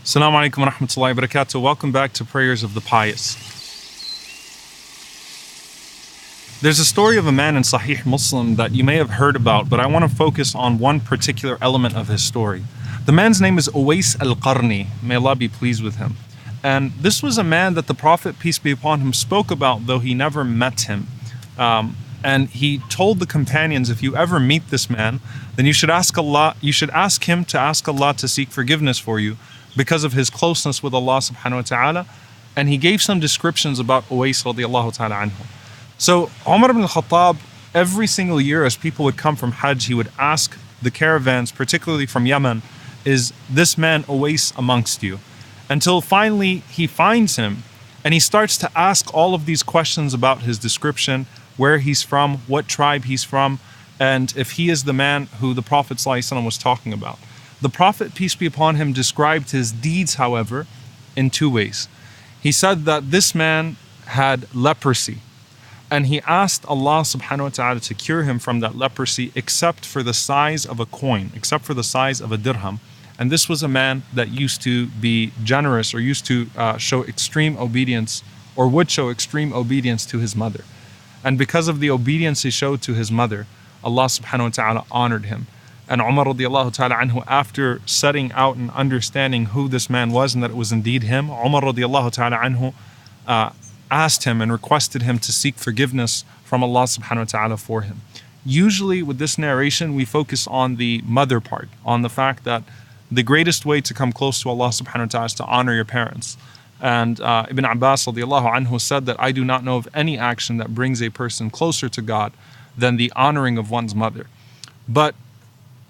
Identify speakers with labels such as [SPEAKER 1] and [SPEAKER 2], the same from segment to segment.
[SPEAKER 1] Assalamu alaikum wa rahmatullahi wa barakatuh. Welcome back to Prayers of the Pious. There's a story of a man in Sahih Muslim that you may have heard about, but I want to focus on one particular element of his story. The man's name is Uwais al-Qarni. May Allah be pleased with him. And this was a man that the Prophet, peace be upon him, spoke about, though he never met him. And he told the companions, if you ever meet this man, then you should ask him to ask Allah to seek forgiveness for you because of his closeness with Allah subhanahu wa ta'ala. And he gave some descriptions about Uwais radiallahu ta'ala anhu. So Umar ibn al-Khattab, every single year as people would come from Hajj, he would ask the caravans, particularly from Yemen, is this man Uwais amongst you? Until finally he finds him and he starts to ask all of these questions about his description, where he's from, what tribe he's from, and if he is the man who the Prophet ﷺ was talking about. The Prophet, peace be upon him, described his deeds, however, in two ways. He said that this man had leprosy, and he asked Allah subhanahu wa ta'ala to cure him from that leprosy except for the size of a coin, except for the size of a dirham. And this was a man that used to be generous or used to show extreme obedience or would show extreme obedience to his mother. And because of the obedience he showed to his mother, Allah subhanahu wa ta'ala honored him. And Umar radiallahu ta'ala anhu, after setting out and understanding who this man was and that it was indeed him, Umar radiallahu ta'ala anhu asked him and requested him to seek forgiveness from Allah subhanahu wa ta'ala for him. Usually with this narration, we focus on the mother part, on the fact that the greatest way to come close to Allah subhanahu wa ta'ala is to honor your parents. And Ibn Abbas radiallahu anhu said that I do not know of any action that brings a person closer to God than the honoring of one's mother. But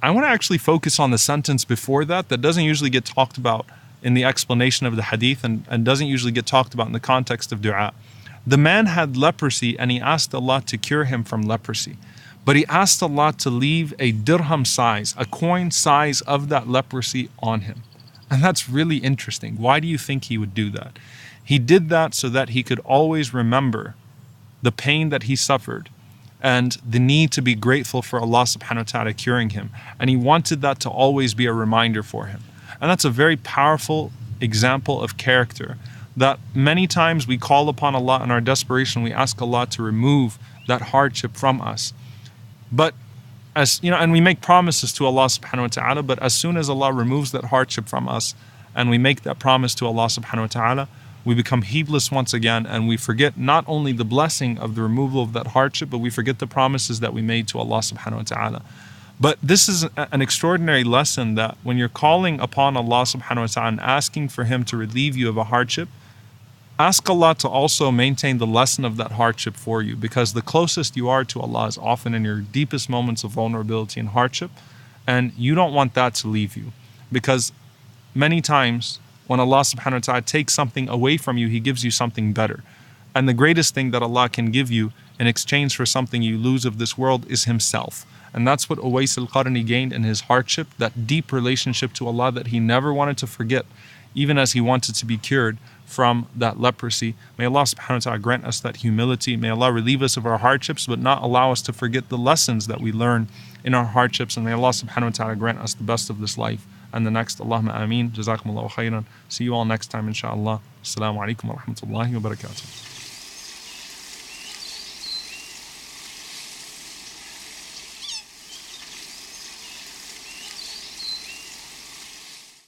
[SPEAKER 1] I want to actually focus on the sentence before that doesn't usually get talked about in the explanation of the hadith and doesn't usually get talked about in the context of dua. The man had leprosy and he asked Allah to cure him from leprosy. But he asked Allah to leave a dirham size, a coin size of that leprosy on him. And that's really interesting. Why do you think he would do that? He did that so that he could always remember the pain that he suffered and the need to be grateful for Allah subhanahu wa ta'ala curing him. And he wanted that to always be a reminder for him. And that's a very powerful example of character that many times we call upon Allah in our desperation. We ask Allah to remove that hardship from us. But as you know, and we make promises to Allah subhanahu wa ta'ala, but as soon as Allah removes that hardship from us and we make that promise to Allah subhanahu wa ta'ala, we become heedless once again and we forget not only the blessing of the removal of that hardship, but we forget the promises that we made to Allah subhanahu wa ta'ala. But this is an extraordinary lesson that when you're calling upon Allah subhanahu wa ta'ala and asking for Him to relieve you of a hardship, ask Allah to also maintain the lesson of that hardship for you, because the closest you are to Allah is often in your deepest moments of vulnerability and hardship, and you don't want that to leave you. Because many times when Allah subhanahu wa ta'ala takes something away from you, He gives you something better. And the greatest thing that Allah can give you in exchange for something you lose of this world is Himself. And that's what Uwais al-Qarni gained in his hardship, that deep relationship to Allah that he never wanted to forget, even as he wanted to be cured from that leprosy. May Allah subhanahu wa ta'ala grant us that humility. May Allah relieve us of our hardships, but not allow us to forget the lessons that we learn in our hardships. And may Allah subhanahu wa ta'ala grant us the best of this life and the next. Allahumma ameen. Jazakumullahu khairan. See you all next time, inshaAllah. Assalamu alaikum wa rahmatullahi wa barakatuh.